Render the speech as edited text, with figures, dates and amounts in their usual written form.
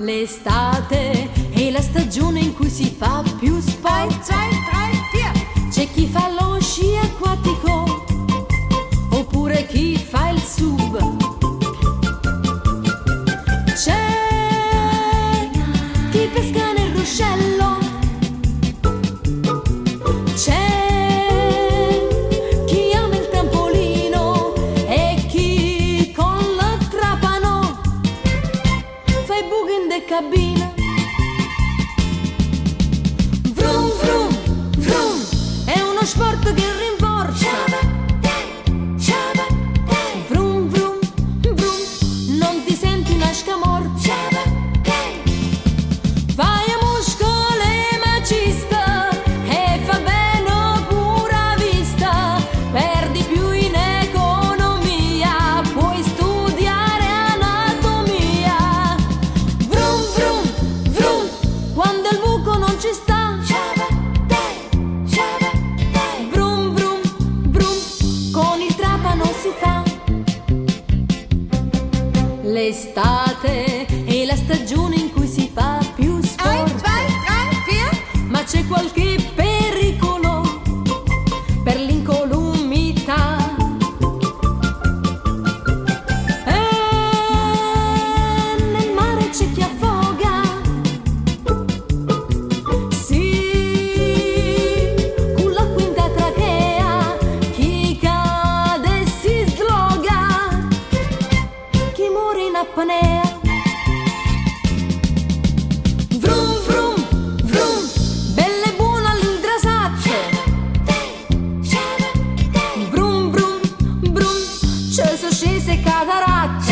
L'estate è la stagione in cui si fa più sport. 1, 2, 3, 4. C'è chi fa lo sci acquatico oppure chi fa il sub. C'è chi pesca nel ruscello. C'è chi ama il trampolino e chi con la trapano fa i buchi in de cabina. Vrum vrum vrum è uno sport che rinforza. Vrum vrum vrum non ti senti una scamorza. Fai a muscoli macista e fa bene pura vista. Perdi più in economia, puoi studiare anatomia. Vrum vrum vrum quando il buco non ci sta. Vrum vrum vrum con il trapano si fa. L'estate è la stagione in cui si fa più 1, 2, 3, sport. 4. Ma c'è qualche pericolo per l'incolumità. Nel mare c'è chi affoga. Sì, con la quinta trachea chi cade e si sloga, chi muore in apnea. Vrum vrum vrum bella e buona l'intrasaccio. Vrum vrum vrum ci sono scese cataracce.